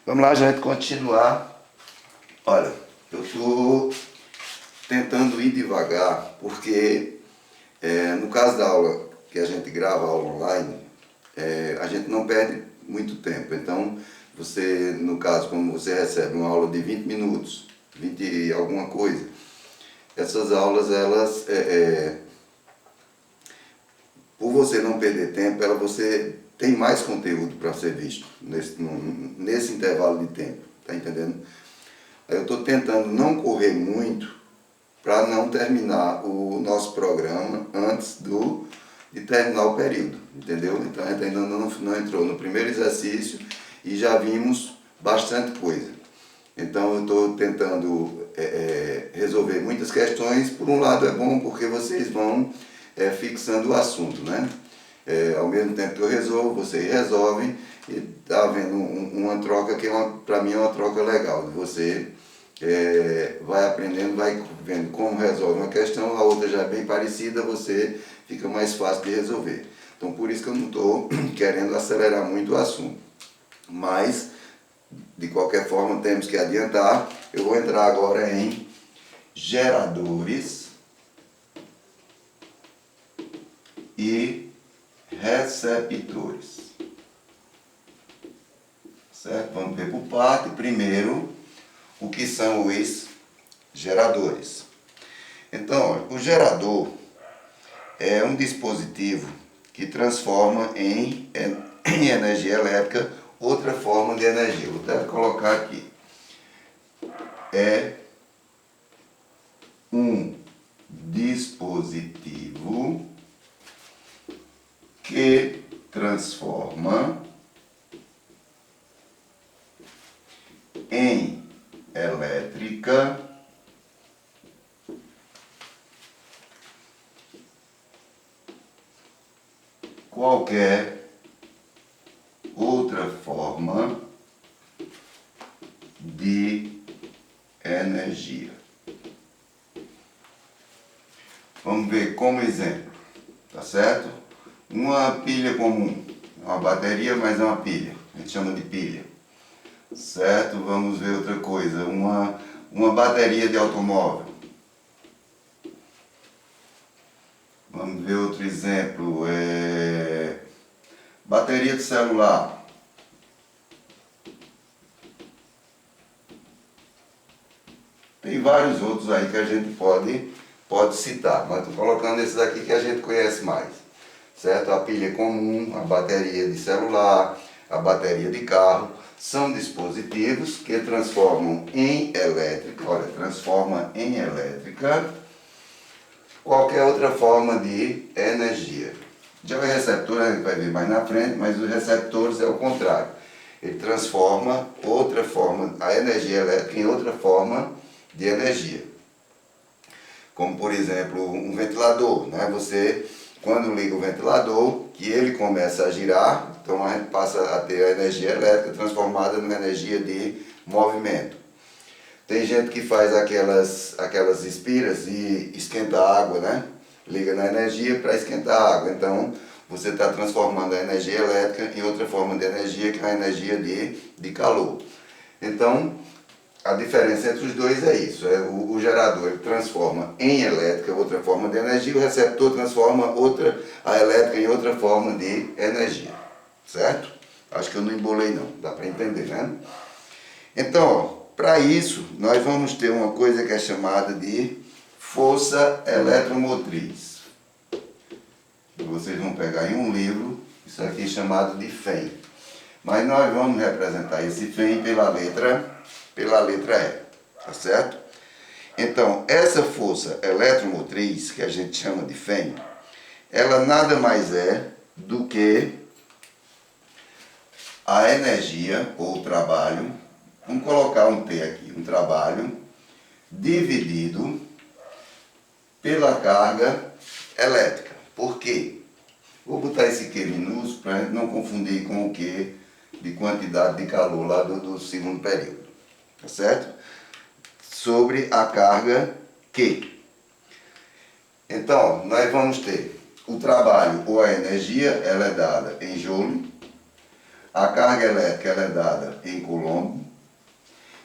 Vamos lá, gente, continuar. Olha, eu estou tentando ir devagar, porque no caso da aula que a gente grava, a aula online, a gente não perde muito tempo. Então, você, no caso, como você recebe uma aula de 20 minutos, 20 e alguma coisa, essas aulas, elas, por você não perder tempo, você tem mais conteúdo para ser visto nesse intervalo de tempo, tá entendendo? Eu estou tentando não correr muito para não terminar o nosso programa antes de terminar o período, entendeu? Então a gente ainda não entrou no primeiro exercício e já vimos bastante coisa. Então eu estou tentando resolver muitas questões. Por um lado é bom porque vocês vão fixando o assunto, né? Ao mesmo tempo que eu resolvo, vocês resolvem, e está havendo uma troca que para mim é uma troca legal. Você vai aprendendo, vai vendo como resolve uma questão, a outra já é bem parecida, você fica mais fácil de resolver. Então por isso que eu não estou querendo acelerar muito o assunto. Mas, de qualquer forma, temos que adiantar. Eu vou entrar agora em geradores e receptores. Certo? Vamos ver por parte. Primeiro, o que são os geradores. Então, o gerador é um dispositivo que transforma em energia elétrica outra forma de energia. Vou até colocar aqui. É um dispositivo que transforma em elétrica qualquer outra forma de energia. Vamos ver como exemplo, tá certo? Uma pilha comum, uma bateria, mas é uma pilha, a gente chama de pilha, certo? Vamos ver outra coisa, uma bateria de automóvel. Vamos ver outro exemplo, bateria de celular. Tem vários outros aí que a gente pode citar, mas estou colocando esses aqui que a gente conhece mais, certo? A pilha comum, a bateria de celular, a bateria de carro, são dispositivos que transformam em elétrica, transforma em elétrica qualquer outra forma de energia. Já o receptor a gente vai ver mais na frente, mas os receptores é o contrário. Ele transforma outra forma, a energia elétrica em outra forma de energia. Como, por exemplo, um ventilador, né? Você, quando liga o ventilador, que ele começa a girar, então a gente passa a ter a energia elétrica transformada numa energia de movimento. Tem gente que faz aquelas espiras e esquenta a água, né? Liga na energia para esquentar a água. Então, você está transformando a energia elétrica em outra forma de energia, que é a energia de calor. Então, a diferença entre os dois é isso. O gerador ele transforma em elétrica outra forma de energia, o receptor transforma a elétrica em outra forma de energia. Certo? Acho que eu não embolei não, dá para entender, né? Então, para isso, nós vamos ter uma coisa que é chamada de força eletromotriz. Vocês vão pegar em um livro, isso aqui é chamado de Fem. Mas nós vamos representar esse Fem pela letra E, tá certo? Então, essa força eletromotriz, que a gente chama de Fem, ela nada mais é do que a energia ou o trabalho, vamos colocar um T aqui, um trabalho dividido pela carga elétrica. Por quê? Vou botar esse Q minúsculo para não confundir com o Q de quantidade de calor lá do segundo período. Tá certo? Sobre a carga Q. Então, nós vamos ter o trabalho ou a energia, ela é dada em joule. A carga elétrica ela é dada em coulomb.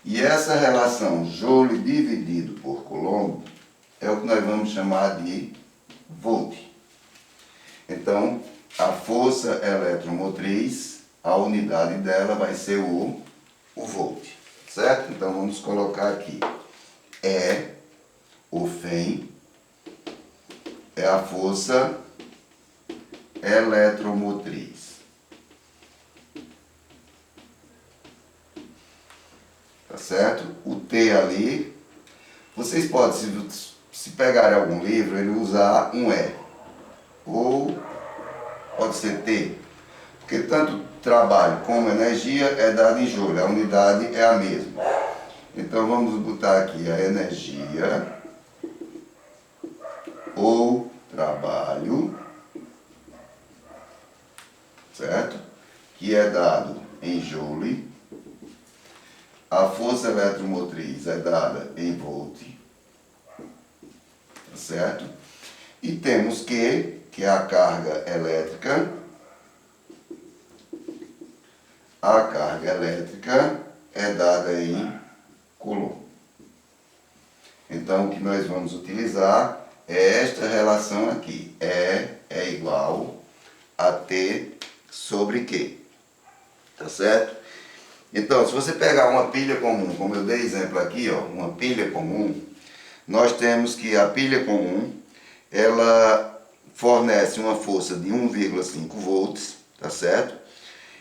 E essa relação Joule dividido por coulomb é o que nós vamos chamar de volt. Então, a força eletromotriz, a unidade dela vai ser o volt, certo? Então, vamos colocar aqui. O FEM é a força eletromotriz. Tá certo? O T ali, vocês podem, se pegarem algum livro, ele usar um E. Ou pode ser T. Porque tanto trabalho como energia é dado em joule, a unidade é a mesma. Então vamos botar aqui a energia ou trabalho, certo? Que é dado em joule. A força eletromotriz é dada em volt, certo? E temos que é a carga elétrica. A carga elétrica é dada em coulomb. Então, o que nós vamos utilizar é esta relação aqui. É igual a T sobre Q. Tá certo? Então, se você pegar uma pilha comum, como eu dei exemplo aqui, ó, uma pilha comum, nós temos que a pilha comum, ela fornece uma força de 1,5 volts, tá certo?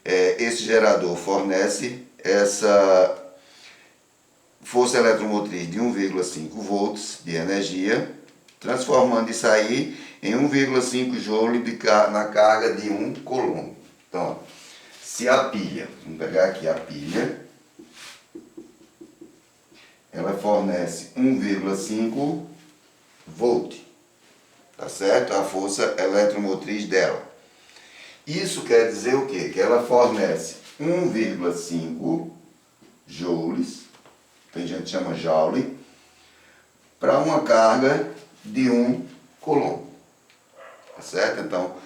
Esse gerador fornece essa força eletromotriz de 1,5 volts de energia, transformando isso aí em 1,5 joule na carga de 1 coulomb. Então, se a pilha, vamos pegar aqui a pilha, ela fornece 1,5 volt, tá certo? A força eletromotriz dela. Isso quer dizer o quê? Que ela fornece 1,5 joules, tem gente que chama joule, para uma carga de 1 coulomb, tá certo? Então,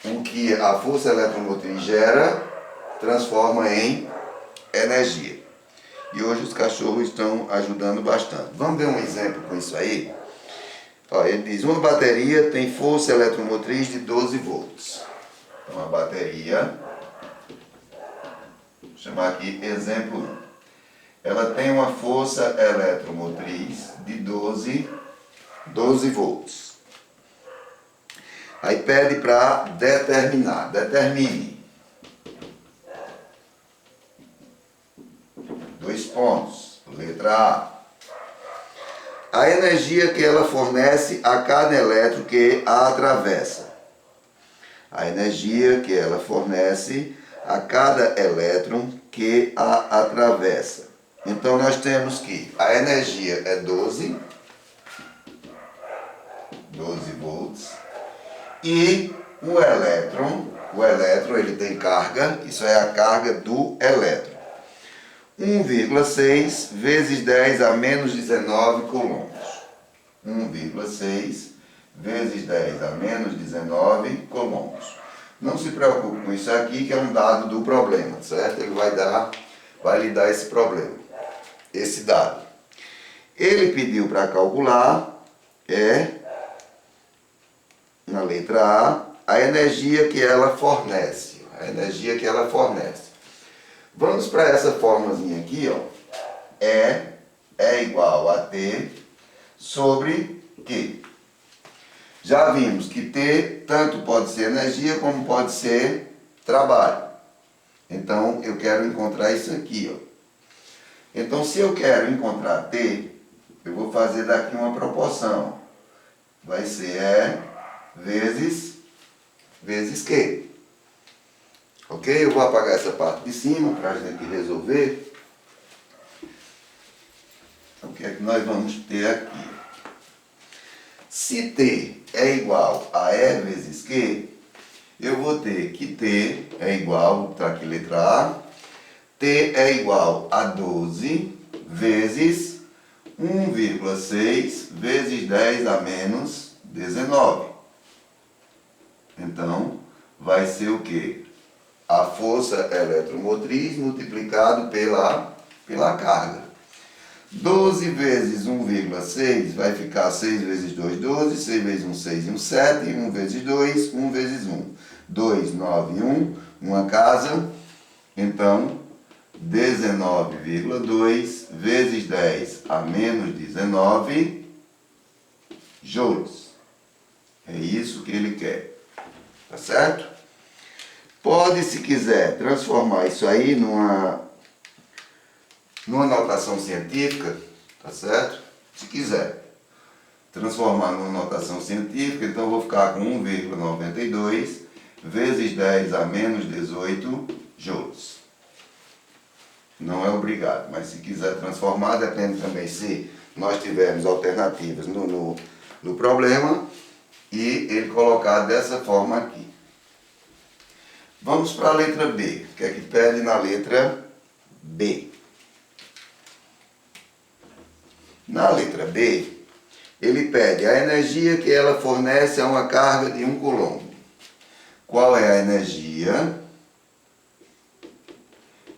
o que a força eletromotriz gera, transforma em energia. E hoje os cachorros estão ajudando bastante. Vamos ver um exemplo com isso aí? Ó, ele diz, uma bateria tem força eletromotriz de 12 volts. Então a bateria, vou chamar aqui exemplo 1. Ela tem uma força eletromotriz de 12 volts. Aí pede para determinar. Determine. 2 pontos. Letra A. A energia que ela fornece a cada elétron que a atravessa. A energia que ela fornece a cada elétron que a atravessa. Então nós temos que a energia é 12 volts. E o elétron ele tem carga, isso é a carga do elétron. 1,6 vezes 10 a menos 19 coulombs. 1,6 vezes 10 a menos 19 coulombs. Não se preocupe com isso aqui, que é um dado do problema, certo? Ele vai lhe dar esse problema, esse dado. Ele pediu para calcular, na letra A energia que ela fornece. A energia que ela fornece. Vamos para essa formazinha aqui, ó. É igual a T sobre Q. Já vimos que T tanto pode ser energia como pode ser trabalho. Então, eu quero encontrar isso aqui, ó. Então, se eu quero encontrar T, eu vou fazer daqui uma proporção. Vai ser vezes Q. Ok? Eu vou apagar essa parte de cima para a gente resolver. Então, o que é que nós vamos ter aqui? Se T é igual a E vezes Q, eu vou ter que T é igual, está aqui letra A, T é igual a 12 vezes 1,6 vezes 10 a menos 19. Então, vai ser o quê? a força eletromotriz multiplicado pela carga. 12 vezes 1,6 vai ficar 6 vezes 2, 12, 6 vezes 1, 6 e 1, 7, 1 vezes 2, 1 vezes 1. 2, 9 e 1, uma casa, então 19,2 vezes 10 a menos 19 joules. É isso que ele quer, tá certo? Pode, se quiser, transformar isso aí numa notação científica, tá certo? Se quiser transformar numa notação científica, então eu vou ficar com 1,92 vezes 10 a menos 18 joules. Não é obrigado, mas se quiser transformar, depende também se nós tivermos alternativas no problema e ele colocar dessa forma aqui. Vamos para a letra B. O que é que pede na letra B? Na letra B, ele pede a energia que ela fornece a uma carga de 1 coulomb. Qual é a energia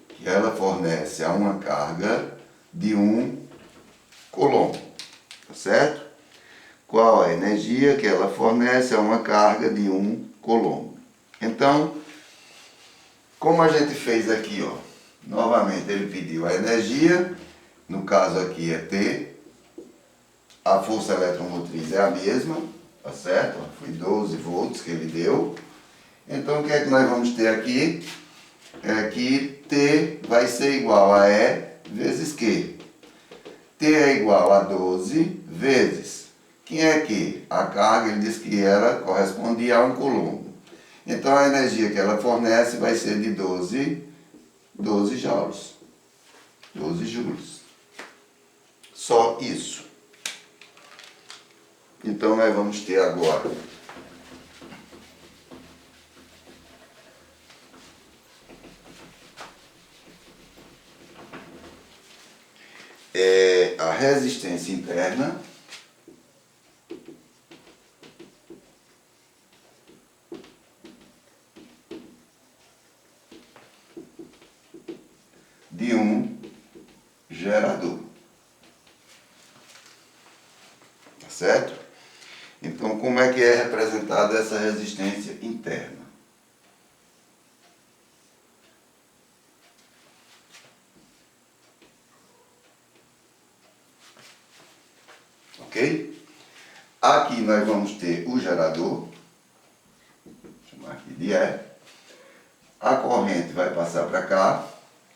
que ela fornece a uma carga de 1 coulomb? Tá certo? Qual a energia que ela fornece a uma carga de 1 coulomb? Então, como a gente fez aqui, ó, novamente ele pediu a energia, no caso aqui é T, a força eletromotriz é a mesma, tá certo? Foi 12 volts que ele deu. Então, o que é que nós vamos ter aqui? É que T vai ser igual a E vezes Q. T é igual a 12 vezes. Quem é Q? A carga, ele disse que ela correspondia a 1 coulomb. Então, a energia que ela fornece vai ser de 12 joules. 12 joules. Só isso. Então, nós vamos ter agora a resistência interna de um gerador. Tá certo? Então, como é que é representada essa resistência interna? Ok? Aqui nós vamos ter o gerador, vou chamar aqui de E. A corrente vai passar para cá,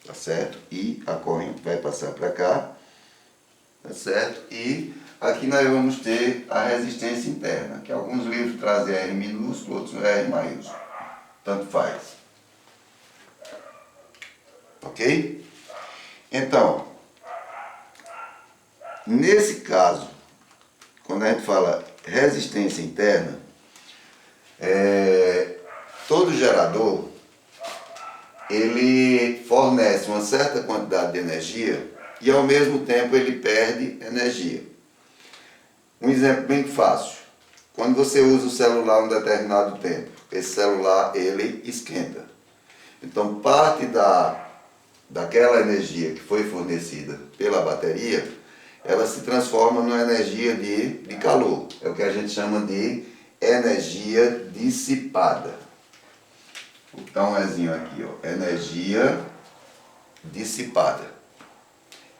tá certo? E a corrente vai passar para cá, tá certo? E aqui nós vamos ter a resistência interna, que alguns livros trazem R minúsculo, outros R maiúsculo. Tanto faz. Ok? Então, nesse caso, quando a gente fala resistência interna, todo gerador ele fornece uma certa quantidade de energia e ao mesmo tempo ele perde energia. Um exemplo bem fácil. Quando você usa o celular um determinado tempo, esse celular ele esquenta. Então parte daquela energia que foi fornecida pela bateria, ela se transforma numa energia de calor. É o que a gente chama de energia dissipada. Então, Ezinho aqui, ó, energia dissipada.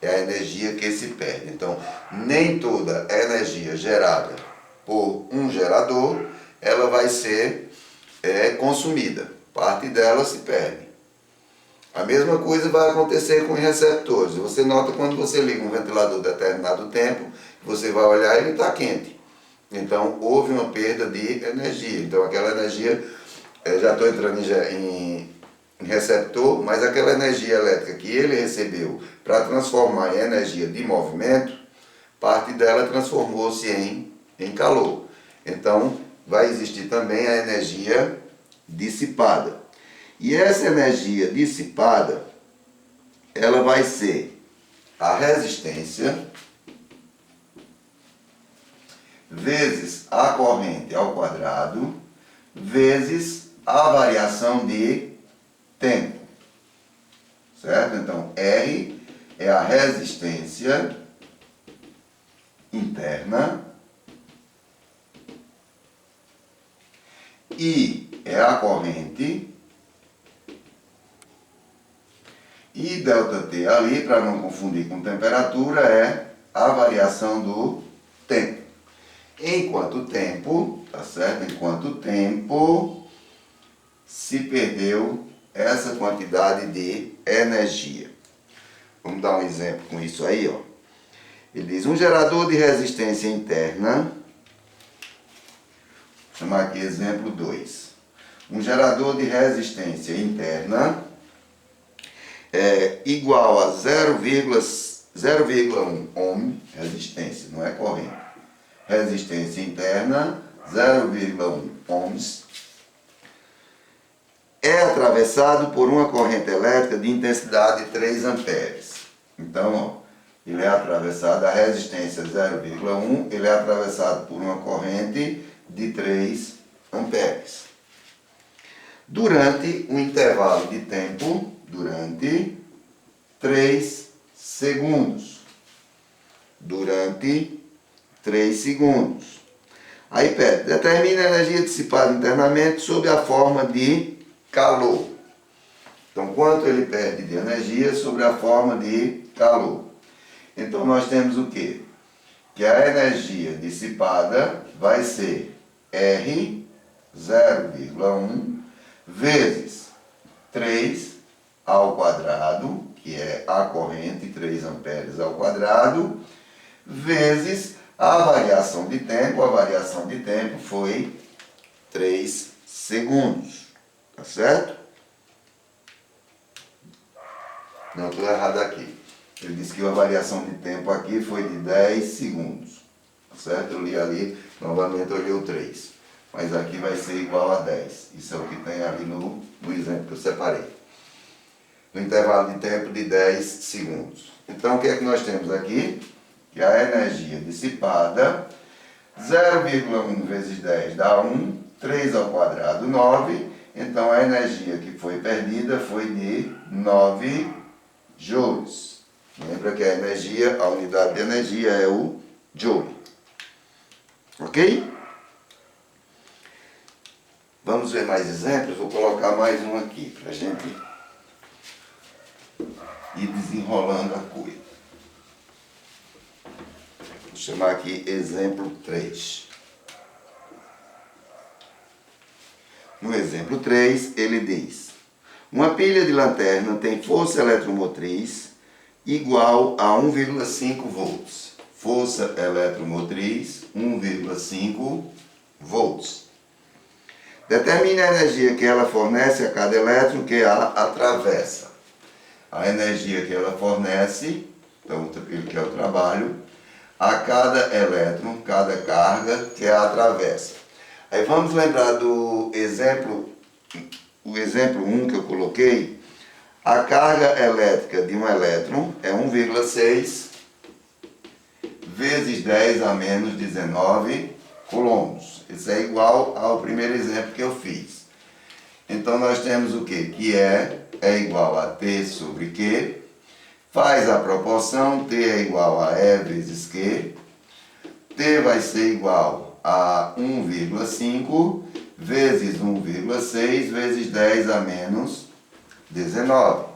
É a energia que se perde. Então, nem toda energia gerada por um gerador, ela vai ser consumida. Parte dela se perde. A mesma coisa vai acontecer com os receptores. Você nota quando você liga um ventilador determinado tempo, você vai olhar e ele está quente. Então, houve uma perda de energia. Então, aquela energia, já estou entrando em receptor, mas aquela energia elétrica que ele recebeu para transformar em energia de movimento, parte dela transformou-se em calor. Então, vai existir também a energia dissipada. E essa energia dissipada, ela vai ser a resistência vezes a corrente ao quadrado vezes a variação de tempo. Certo? Então, R é a resistência interna. I é a corrente. E ΔT ali, para não confundir com temperatura, é a variação do tempo. Em quanto tempo, tá certo? Em quanto tempo se perdeu essa quantidade de energia. Vamos dar um exemplo com isso aí, ó. Ele diz, um gerador de resistência interna, vou chamar aqui exemplo 2. Um gerador de resistência interna é igual a 0,1 ohm, resistência, não é corrente. Resistência interna, 0,1 ohms, é atravessado por uma corrente elétrica de intensidade 3 amperes. Então, ó, ele é atravessado, a resistência 0,1, ele é atravessado por uma corrente de 3 amperes. Durante um intervalo de tempo, durante 3 segundos. Durante 3 segundos. Aí pede, determina a energia dissipada internamente sob a forma de calor. Então, quanto ele perde de energia sobre a forma de calor? Então, nós temos o quê? Que a energia dissipada vai ser R 0,1 vezes 3 ao quadrado, que é a corrente, 3 amperes ao quadrado, vezes a variação de tempo. A variação de tempo foi 3 segundos. Tá certo? Não, estou errado aqui. Ele disse que a variação de tempo aqui foi de 10 segundos. Tá certo? Eu li ali, novamente eu li o 3. Mas aqui vai ser igual a 10. Isso é o que tem ali no exemplo que eu separei. No intervalo de tempo de 10 segundos. Então, o que é que nós temos aqui? Que a energia dissipada, 0,1 vezes 10 dá 1, 3 ao quadrado, 9. Então, a energia que foi perdida foi de 9 joules. Lembra que a energia, a unidade de energia é o joule. Ok? Vamos ver mais exemplos. Vou colocar mais um aqui para a gente ir desenrolando a coisa. Vou chamar aqui exemplo 3. No exemplo 3, ele diz: uma pilha de lanterna tem força eletromotriz igual a 1,5 volts. Força eletromotriz, 1,5 volts. Determine a energia que ela fornece a cada elétron que a atravessa. A energia que ela fornece, então ele quer o trabalho, a cada elétron, cada carga que a atravessa. Aí vamos lembrar do exemplo, o exemplo 1 que eu coloquei. A carga elétrica de um elétron é 1,6 vezes 10 a menos 19 coulombs. Isso é igual ao primeiro exemplo que eu fiz. Então nós temos o quê? Que é igual a T sobre Q. Faz a proporção, T é igual a E vezes Q. T vai ser igual a 1,5 vezes 1,6 vezes 10 a menos 19.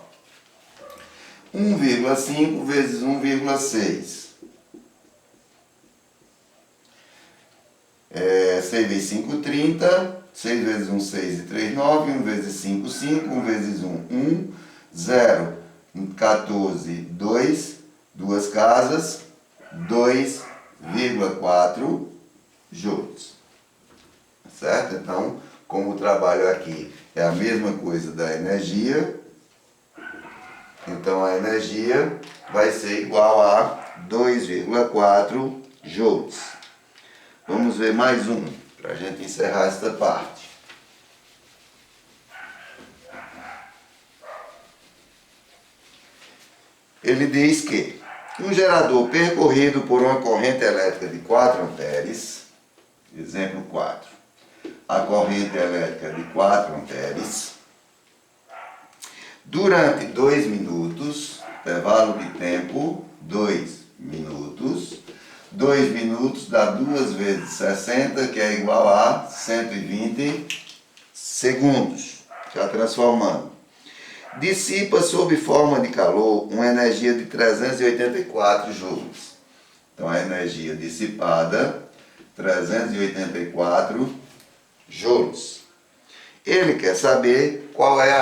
1,5 vezes 1,6. 6 vezes 5, 30. 6 vezes 1, 6 e 3, 9. 1 vezes 5, 5. 1 vezes 1, 1. 0, 14, 2. Duas casas. 2,4 joules. Certo? Então, como o trabalho aqui é a mesma coisa da energia, então a energia vai ser igual a 2,4 joules. Vamos ver mais um, para a gente encerrar esta parte. Ele diz que um gerador percorrido por uma corrente elétrica de 4 amperes, exemplo 4, a corrente elétrica de 4 amperes, Durante 2 minutos, intervalo de tempo, 2 minutos. 2 minutos dá 2 vezes 60, que é igual a 120 segundos. Já transformando. Dissipa sob forma de calor uma energia de 384 joules. Então a energia dissipada, 384 joules. Ele quer saber qual é a